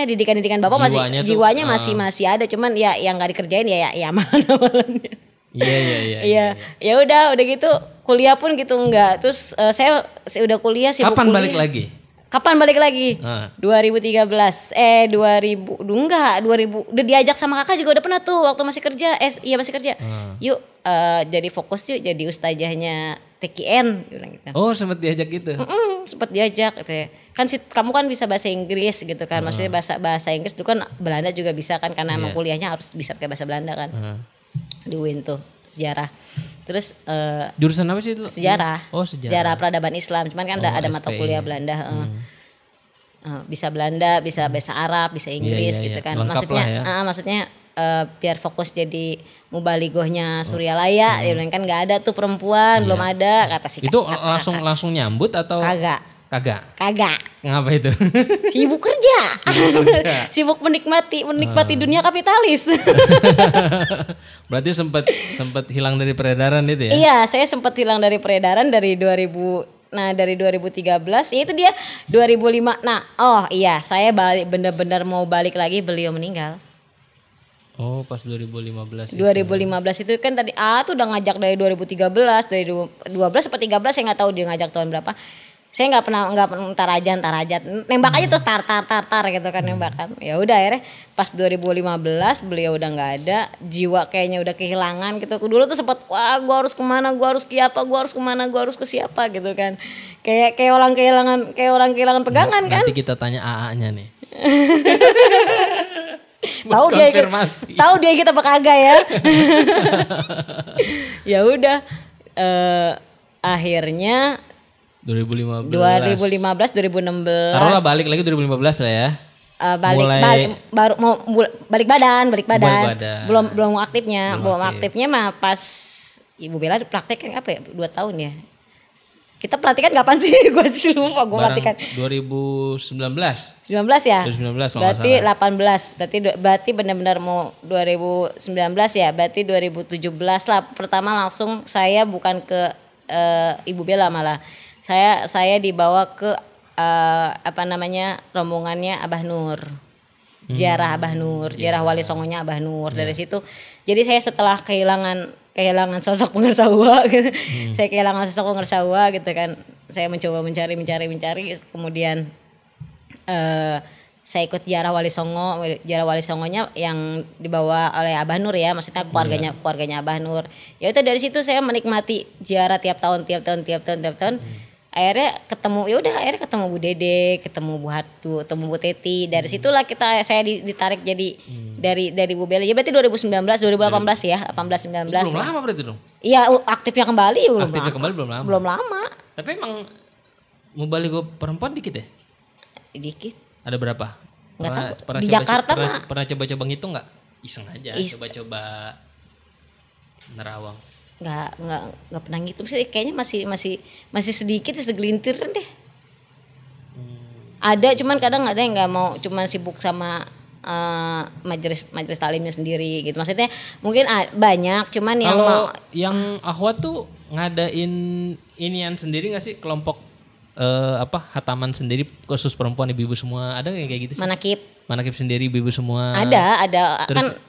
didikan bapak jiwanya masih ada, cuman ya yang nggak dikerjain ya amalan-amalannya. Iya. Ya udah gitu kuliah pun gitu enggak. Terus saya udah kuliah sibuk Kapan kuliah. balik lagi? Kapan balik lagi? 2013. 2000 udah diajak sama kakak juga udah pernah tuh waktu masih kerja. Masih kerja. Yuk jadi fokus yuk jadi ustazahnya TKN bilang gitu. Oh, sempat diajak gitu. Sempat diajak gitu ya. Kan kamu kan bisa bahasa Inggris gitu kan. Maksudnya bahasa Inggris itu kan Belanda juga bisa kan, karena emang kuliahnya harus bisa pakai bahasa Belanda kan. Di UIN tuh sejarah. Terus jurusan apa sih dulu? Sejarah. Oh, sejarah Peradaban Islam. Cuman kan ada mata kuliah Belanda. Bisa Belanda, bisa bahasa Arab, bisa Inggris gitu kan. Lengkap Maksudnya biar fokus jadi mubaligohnya Suryalaya. Dia bilang kan nggak ada tuh perempuan, belum ada kata si. Itu langsung nyambut atau? Kagak. Ngapa itu? Sibuk kerja. Sibuk menikmati dunia kapitalis. Berarti sempat hilang dari peredaran itu ya? Iya, saya sempat hilang dari peredaran dari 2000. Nah, dari 2013 ya itu dia 2005. Nah, saya benar-benar mau balik lagi, beliau meninggal. Oh, pas 2015. 2015 itu kan tadi tuh udah ngajak dari 2013, dari 12 atau 13 saya nggak tahu dia ngajak tahun berapa. Saya nggak pernah tarajat nembak aja terus tar gitu kan nembakan. Ya udah akhirnya pas 2015 beliau udah nggak ada, jiwa kayaknya udah kehilangan gitu. Dulu tuh sempat gua harus kemana, gua harus ke apa, gua harus kemana, gua harus ke siapa gitu kan. Kayak orang kehilangan pegangan kan. Nanti kita tanya AA-nya nih. Tahu dia kita kagak ya. Ya udah akhirnya 2015 2016 taruhlah balik lagi 2015 lah ya. Baru mau balik badan. Belum aktifnya. Aktifnya mah pas Ibu Bella praktek apa ya 2 tahun ya. Kita pelatihan kapan sih? Gue sih lupa gue pelatihan. 2019 ya? 2019 berarti 18. Berarti benar-benar mau 2019 ya. Berarti 2017 lah. Pertama langsung saya bukan ke Ibu Bella malah. Saya dibawa ke rombongannya Abah Nur. Ziarah Abah Nur, ziarah Wali Songonya Abah Nur. Dari situ jadi saya setelah kehilangan sosok pengersawa gitu. Saya kehilangan sosok pengersawa gitu kan. Saya mencoba mencari kemudian saya ikut ziarah Wali Songo. Ziarah Wali Songonya yang dibawa oleh Abah Nur ya, maksudnya keluarganya Abah Nur. Ya itu dari situ saya menikmati ziarah tiap tahun. Akhirnya ketemu Bu Dede, ketemu Bu Hatu, ketemu Bu Teti. Dari situlah saya ditarik jadi dari Bu Bella. Ya berarti 2019, 2018 ya, 18 19. Belum lama berarti dong. Iya, aktifnya kembali belum lama. Belum lama. Tapi emang mubaligo perempuan dikit ya? Dikit. Ada berapa? Enggak tahu. Di Jakarta mah pernah coba-coba ngitung enggak? Iseng aja, coba-coba nerawang. Nggak pernah ngitung sih, kayaknya masih sedikit, segelintir deh. Ada, cuman kadang ada yang nggak mau, cuman sibuk sama majelis taklimnya sendiri gitu. Maksudnya mungkin banyak, cuman yang akhwat tuh ngadain inian sendiri nggak sih, kelompok hataman sendiri khusus perempuan, ibu-ibu semua, ada nggak kayak gitu sih? Manakib sendiri ibu-ibu semua. Ada. Terus, kan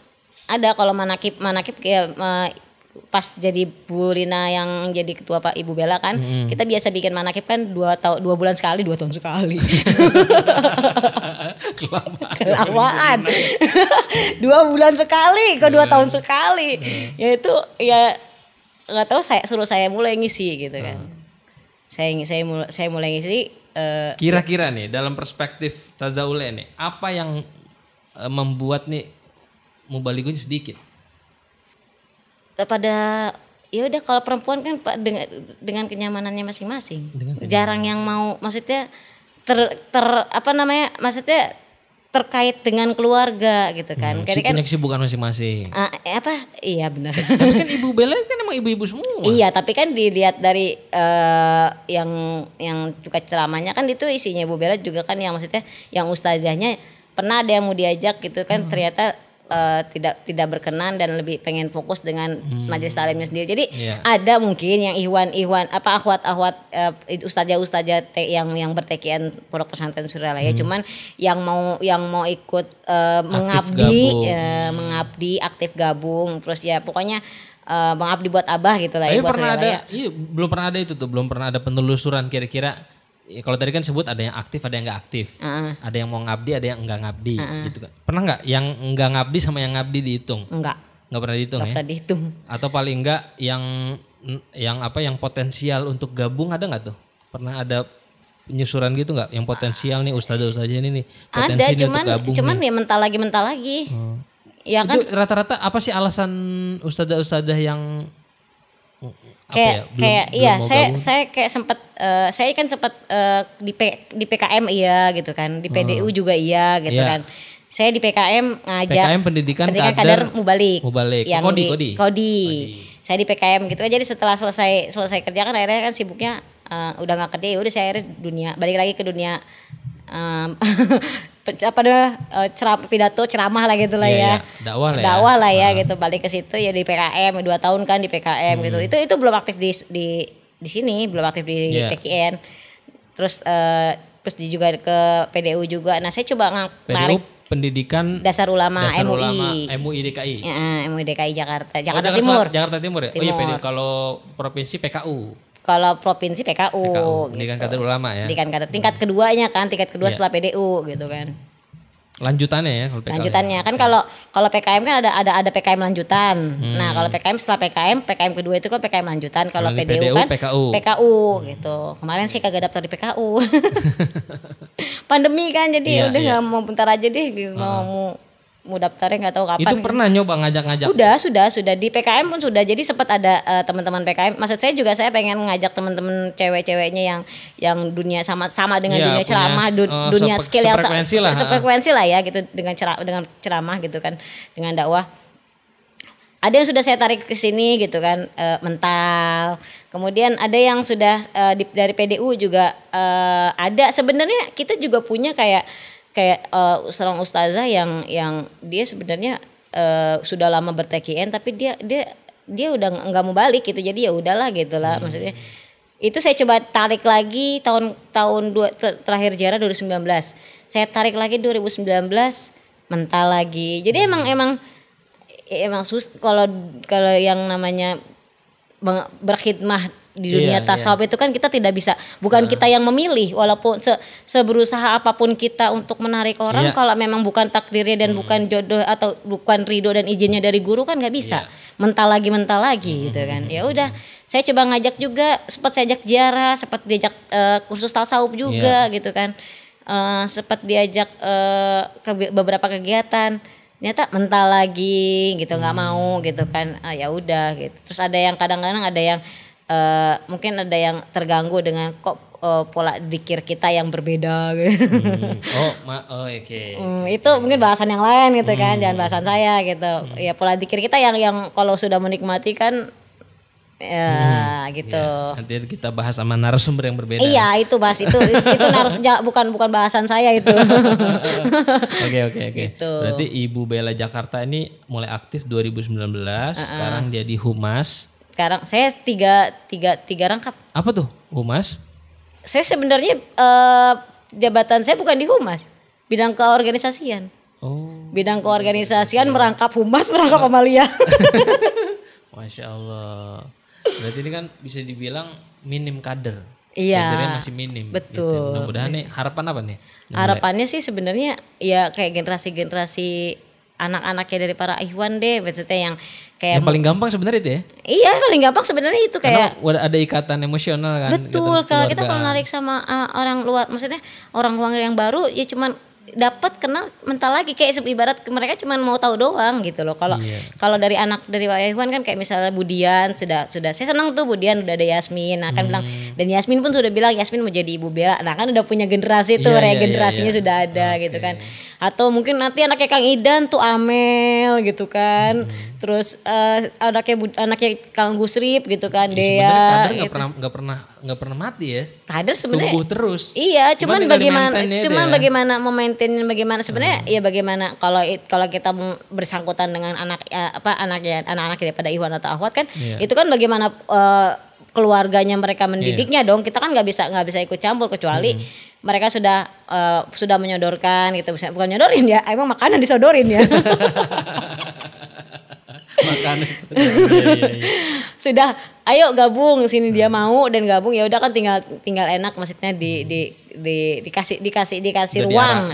ada kalau manakib kayak pas jadi Bu Rina yang jadi ketua Pak Ibu Bella kan, kita biasa bikin manakib kan 2 bulan sekali, 2 tahun sekali. Kelamaan. 2 bulan sekali, ke 2 tahun sekali. Ya itu ya nggak tahu, saya mulai ngisi gitu kan. Saya mulai ngisi. Kira-kira nih dalam perspektif Tazaule nih, apa yang membuat nih mubaligonya sedikit? Pada ya udah kalau perempuan kan dengan kenyamanannya masing-masing. Jarang yang mau, maksudnya maksudnya terkait dengan keluarga gitu kan. Punya kesibukan masing-masing. Iya benar. Tapi kan Ibu Bella kan emang ibu-ibu semua. Iya, tapi kan dilihat dari yang juga ceramahnya kan itu isinya Ibu Bella juga kan, yang maksudnya yang ustazahnya pernah ada yang mau diajak gitu kan, ternyata tidak berkenan dan lebih pengen fokus dengan majelis taklimnya sendiri. Jadi ada mungkin yang ihwan akhwat ustazah yang bertekian Pondok Pesantren Suralaya, cuman yang mau ikut mengabdi aktif gabung, terus ya pokoknya mengabdi buat Abah gitu lah. Tapi belum pernah ada itu tuh, belum pernah ada penelusuran kira-kira. Ya, kalau tadi kan sebut ada yang aktif, ada yang nggak aktif, ada yang mau ngabdi, ada yang nggak ngabdi, gitu kan. Pernah nggak yang nggak ngabdi sama yang ngabdi dihitung? Nggak pernah dihitung. Nggak pernah dihitung. Atau paling nggak yang potensial untuk gabung ada nggak tuh? Pernah ada penyusuran gitu nggak? Yang potensial nih ustazah ini nih potensi ada, untuk gabung. Cuman ya mental lagi. Ya kan? Itu rata-rata apa sih alasan ustazah yang saya kayak sempat di PKM iya gitu kan, di PDU juga iya gitu kan. Saya di PKM ngajak pendidikan kader mubalik yang Kodi. Saya di PKM gitu. Jadi setelah selesai kerja kan akhirnya kan sibuknya udah nggak kerja, udah saya akhirnya balik lagi ke dunia ceramah lah gitu lah ya. Dakwah lah ya gitu, balik ke situ ya di PKM 2 tahun kan di PKM gitu. Itu belum aktif di sini, belum aktif di TKN. Terus juga ke PDU juga. Nah, saya coba narik Pendidikan Dasar Ulama MUI DKI. MUI DKI Jakarta Timur. Jakarta Timur ya. Oh iya, PDU. Kalau provinsi PKU. Kalau provinsi PKU Pendidikan gitu. Kader Ulama ya. Pendidikan kader tingkat keduanya kan, tingkat kedua setelah PDU gitu kan. Lanjutannya ya kalau PKU. Lanjutannya kan kalau PKM kan ada PKM lanjutan. Nah, kalau PKM setelah PKM kedua itu kan PKM lanjutan. Kalau PDU kan PKU gitu. Kemarin sih kagak daftar di PKU. Pandemi kan, jadi udah enggak mau bentar aja deh gitu. Mau daftarnya nggak tahu kapan. Itu pernah nyoba ngajak-ngajak? Sudah di PKM pun sudah. Jadi sempat ada teman-teman PKM. Maksud saya juga saya pengen ngajak teman-teman cewek-ceweknya yang dunia sama dengan dunia ceramah, dunia skill yang sefrekuensi lah ya gitu, dengan ceramah gitu kan, dengan dakwah. Ada yang sudah saya tarik ke sini gitu kan, mental. Kemudian ada yang sudah dari PDU juga ada. Sebenarnya kita juga punya kayak seorang ustazah yang dia sebenarnya sudah lama berTKN, tapi dia udah nggak mau balik gitu. Jadi ya udahlah gitulah. Maksudnya itu saya coba tarik lagi tahun terakhir Jarah 2019. Saya tarik lagi 2019 mental lagi. Jadi emang kalau yang namanya berkhidmah di dunia tasawuf itu kan kita tidak bisa, bukan kita yang memilih, walaupun seberusaha apapun kita untuk menarik orang, kalau memang bukan takdirnya dan bukan jodoh atau bukan ridho dan izinnya dari guru kan nggak bisa. Mental lagi gitu kan. Ya udah, saya coba ngajak juga, sempat saya ajak ziarah, sempat diajak kursus tasawuf juga gitu kan. Sempat diajak ke beberapa kegiatan. Ternyata mental lagi gitu, nggak mau gitu kan. Ya udah gitu. Terus ada yang kadang-kadang ada yang mungkin ada yang terganggu dengan kok pola dikir kita yang berbeda gitu. Oke. Itu mungkin bahasan yang lain gitu kan, jangan bahasan saya gitu. Ya pola dikir kita yang kalau sudah menikmati kan gitu. Ya, nanti kita bahas sama narasumber yang berbeda. Iya, itu bahas itu bukan bahasan saya itu. Oke. Gitu. Berarti Ibu Bella Jakarta ini mulai aktif 2019, sekarang jadi humas. Sekarang saya tiga rangkap. Apa tuh humas? Saya sebenarnya jabatan saya bukan di humas, bidang keorganisasian. Bidang keorganisasian merangkap humas, merangkap amalia. Masya Allah. Berarti ini kan bisa dibilang minim kader. Iya. Kadernya masih minim. Betul. Gitu. Mudah-mudahan nih harapan apa nih? Harapannya sih sebenarnya ya kayak generasi anak-anaknya dari para ikhwan deh, maksudnya yang kayak yang paling gampang sebenarnya itu ya. Iya, paling gampang sebenarnya itu kayak karena ada ikatan emosional kan. Betul, kalau kita narik sama orang luar, maksudnya orang luar yang baru ya cuman dapat kenal mental lagi, kayak ibarat mereka cuma mau tahu doang gitu loh. Kalau kalau dari anak dari Pak Iwan kan kayak misalnya Budian sudah saya senang tuh Budian udah ada Yasmin, nah kan bilang, dan Yasmin pun sudah bilang Yasmin mau jadi Ibu Bella, nah kan udah punya generasi tuh, regenerasinya sudah ada gitu kan. Atau mungkin nanti anaknya Kang Idan tuh Amel gitu kan, terus anaknya Kang Gusrip gitu kan, Dea. Kader nggak pernah mati ya. Kader sebenarnya tumbuh terus. Iya, cuman bagaimana memaintain, bagaimana sebenarnya ya bagaimana kalau kita bersangkutan dengan anak-anak daripada Iwan atau Ahwat kan, itu kan bagaimana keluarganya mereka mendidiknya dong. Kita kan nggak bisa ikut campur, kecuali mereka sudah menyodorkan gitu, bukan nyodorin ya, emang makanan disodorin ya. Makanan sudah, ayo gabung sini, dia mau dan gabung, ya udah kan tinggal enak, maksudnya dikasih ruang,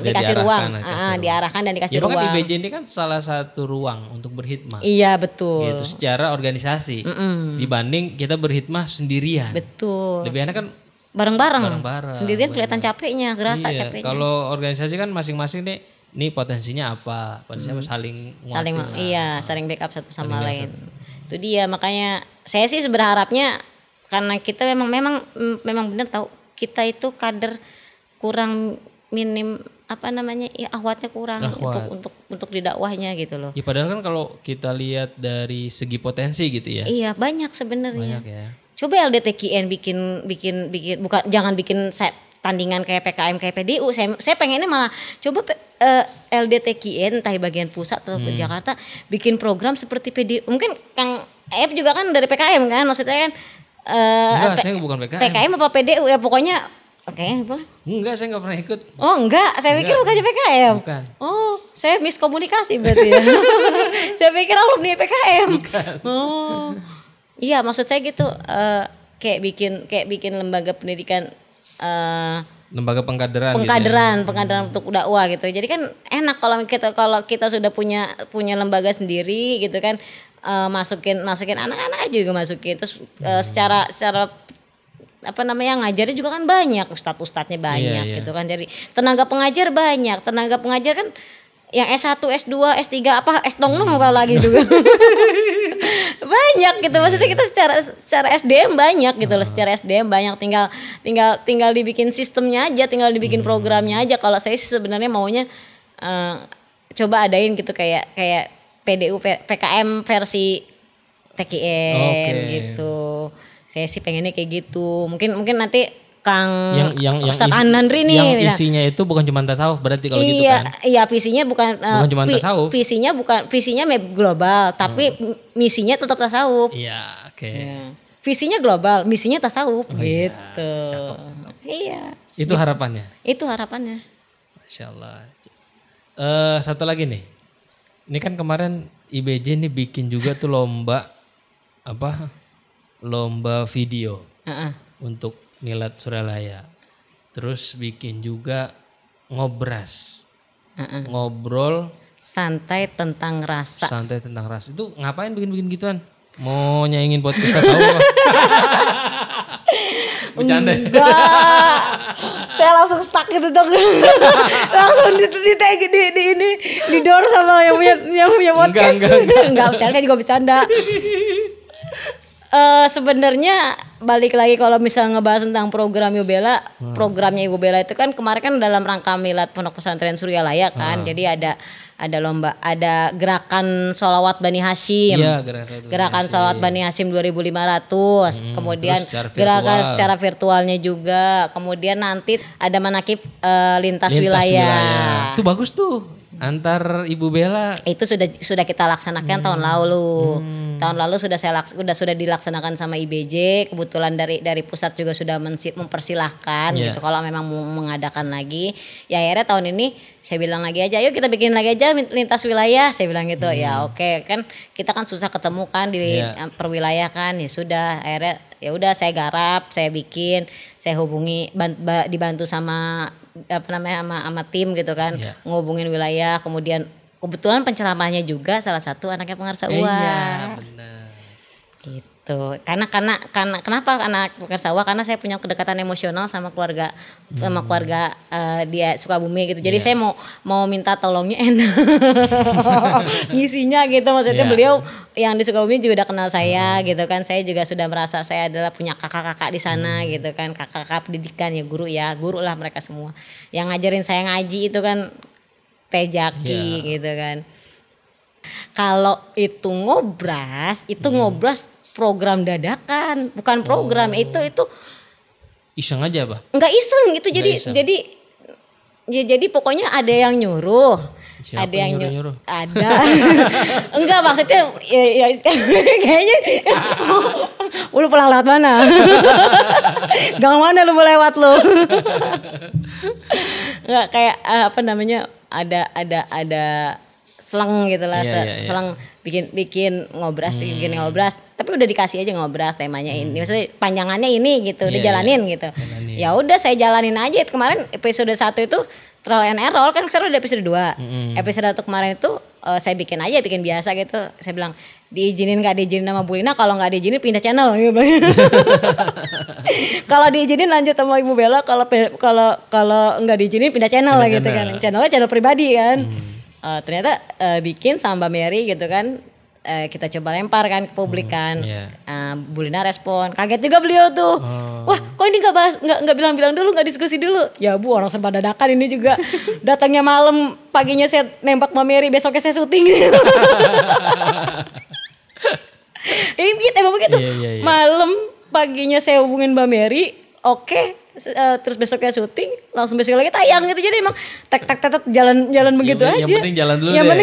diarahkan dan dikasih ruang. Kan IBJ ini kan salah satu ruang untuk berhikmah. Iya betul. Gitu, secara organisasi dibanding kita berhikmah sendirian. Betul. Lebih enak kan bareng-bareng. Sendirian kelihatan capeknya, gerasa capeknya. Kalau organisasi kan masing-masing nih potensinya apa, potensinya saling saling backup satu sama lain. Itu dia, makanya saya sih berharapnya, karena kita memang benar tahu kita itu kader kurang minim ahwatnya kurang untuk di dakwahnya gitu loh. Ya, padahal kan kalau kita lihat dari segi potensi gitu ya. Iya, banyak sebenarnya. Banyak ya. Coba LDTKN bikin bukan, jangan bikin tandingan kayak PKM kayak PDU. Saya pengennya malah coba LDTKN entah bagian pusat atau Jakarta bikin program seperti PDU. Mungkin Kang Ep juga kan dari PKM kan, maksudnya kan enggak, saya bukan PKM. PKM apa PDU ya pokoknya. Oke, apa? Enggak, saya enggak pernah ikut. Oh, enggak, saya pikir bukannya PKM. Bukan. Oh, saya miskomunikasi berarti ya. Saya pikir alumni PKM. Bukan. Oh. Iya, maksud saya gitu, kayak bikin lembaga pendidikan, lembaga pengkaderan untuk dakwah gitu. Jadi kan enak kalau kita sudah punya lembaga sendiri gitu kan, masukin anak-anak aja juga masukin, terus secara ngajarnya juga kan banyak, ustadz-ustadznya banyak gitu kan. Jadi tenaga pengajar banyak, kan yang S1, S2, S3 S-nong apa lagi juga. Banyak gitu, maksudnya kita secara SDM banyak gitu loh, secara SDM banyak, tinggal dibikin sistemnya aja, tinggal dibikin programnya aja. Kalau saya sih sebenarnya maunya coba adain gitu kayak PDU PKM versi TKN gitu. Saya sih pengennya kayak gitu. Mungkin nanti Kang Ustadz Andri nih, yang isinya itu bukan cuma tasawuf berarti kalau gitu kan. Iya, visinya bukan cuma tasawuf. Visinya global, tapi misinya tetap tasawuf. Iya, oke. Ya. Visinya global, misinya tasawuf gitu. Iya. Itu harapannya. Masya Allah. Satu lagi nih. Ini kan kemarin IBJ nih bikin juga tuh lomba video untuk Milad Suralaya. Terus bikin juga ngobras. Ngobrol santai tentang rasa. Itu ngapain bikin gituan? Mau nyaingin podcast tasawuf apa? Bercanda. Enggak. Saya langsung stuck gitu dong. Langsung didor sama yang punya podcast. Enggak, saya juga bercanda. Sebenarnya balik lagi kalau misalnya ngebahas tentang program Ibu Bella, programnya Ibu Bella itu kan kemarin kan dalam rangka Milad Pondok Pesantren Suryalaya kan. Jadi ada lomba, ada gerakan sholawat Bani Hashim. Iya, gerakan sholawat Bani Hashim 2.500. Kemudian gerakan secara virtualnya juga. Kemudian nanti ada manakib lintas wilayah. Itu bagus tuh. Antar Ibu Bella. Itu sudah kita laksanakan tahun lalu. Tahun lalu sudah dilaksanakan sama IBJ. Kebetulan dari pusat juga sudah mempersilahkan gitu kalau memang mau mengadakan lagi. Ya akhirnya tahun ini saya bilang lagi aja, ayo kita bikin lagi aja lintas wilayah. Saya bilang gitu. Ya oke, kan kita kan susah ketemu kan di perwilayah kan. Ya sudah, akhirnya ya udah saya garap, saya bikin, saya hubungi, dibantu sama sama tim gitu kan, ngehubungin wilayah. Kemudian kebetulan penceramahnya juga salah satu anaknya pengarsa UA. Iya benar. Gitu. gitu. Karena kenapa anak pekerja sawah? Karena saya punya kedekatan emosional sama keluarga dia Sukabumi gitu. Jadi saya mau minta tolongnya enak ngisinya gitu. Maksudnya beliau yang di Sukabumi juga udah kenal saya gitu kan. Saya juga sudah merasa saya adalah punya kakak-kakak di sana gitu kan. Kakak-kakak pendidikan guru lah mereka semua. Yang ngajarin saya ngaji itu kan Teh Jaki gitu kan. Kalau itu ngobras program dadakan, bukan program itu iseng aja Pak? Enggak iseng itu Iseng. jadi pokoknya ada yang nyuruh. Siapa ada yang nyuruh? Ada. Enggak maksudnya ya kayaknya lu pulang lewat mana? Gang mana lu mau lewat lu? Enggak kayak apa namanya ada selang gitu lah, selang bikin ngobras tapi udah dikasih aja ngobras temanya ini, maksudnya panjangannya ini gitu, udah jalanin gitu. Ya udah saya jalanin aja. Kemarin episode 1 itu trial and error kan, sekarang udah episode 2. Episode 1 kemarin itu saya bikin biasa gitu. Saya bilang diizinin nggak diizinin sama Bu Lina, kalau nggak diizinin pindah channel gitu. Kalau diizinin lanjut sama Ibu Bella, kalau nggak diizinin pindah channel lah gitu kan. Channel pribadi kan. Ternyata bikin sama Mbak Mary gitu kan, kita coba lempar kan ke publik kan. Bu Lina respon, kaget juga beliau tuh. Wah kok ini nggak bilang dulu, nggak diskusi dulu. Ya Bu, orang serba dadakan ini juga. Datangnya malam, paginya saya nembak Mbak Mary, besoknya saya syuting gitu. Ini emang begitu. Malam, paginya saya hubungin Mbak Mary, oke. Terus besoknya syuting, langsung besok lagi tayang gitu. Jadi emang tek jalan begitu aja. Yang penting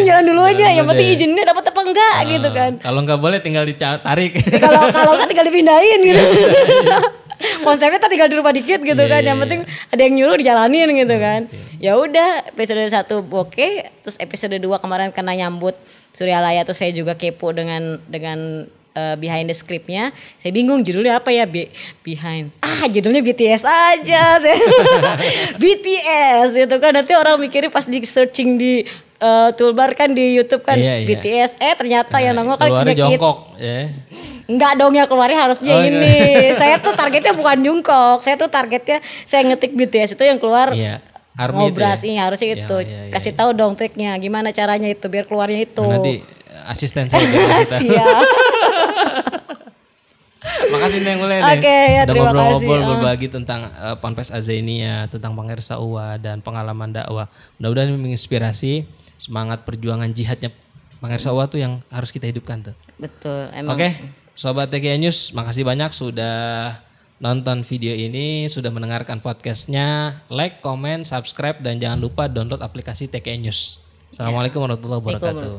jalan dulu aja. Yang penting izinnya dapat apa enggak gitu kan. Kalau enggak boleh tinggal ditarik. Kalau enggak tinggal dipindahin gitu. Konsepnya tinggal dirubah dikit gitu kan. Yang penting ada yang nyuruh dijalanin gitu kan. Ya udah, episode 1 oke. Terus episode 2 kemarin karena nyambut Suryalaya, terus saya juga kepo dengan behind the scriptnya. Saya bingung judulnya apa ya, behind. Judulnya BTS aja. BTS itu kan, nanti orang mikirnya pas di searching di toolbar kan di YouTube kan BTS. Ternyata yang nongol kan keluarnya penyakit. jongkok. Enggak dong ya, keluarnya harusnya ini. Saya tuh targetnya bukan jongkok. Saya ngetik BTS itu yang keluar. Ngobras ini harusnya itu. Kasih tahu dong triknya, gimana caranya itu biar keluarnya itu. Nanti asisten saya. Siap. Makasih Neng Ule udah ngobrol-ngobrol berbagi tentang Ponpes Azania, tentang Pangersa Uwa dan pengalaman dakwah. Mudah-mudahan menginspirasi semangat perjuangan jihadnya Pangersa Uwa tuh yang harus kita hidupkan tuh. Betul, emang. Oke, Sobat TKI News, makasih banyak sudah nonton video ini, sudah mendengarkan podcastnya. Like, comment, subscribe, dan jangan lupa download aplikasi TKI News. Assalamualaikum warahmatullahi wabarakatuh.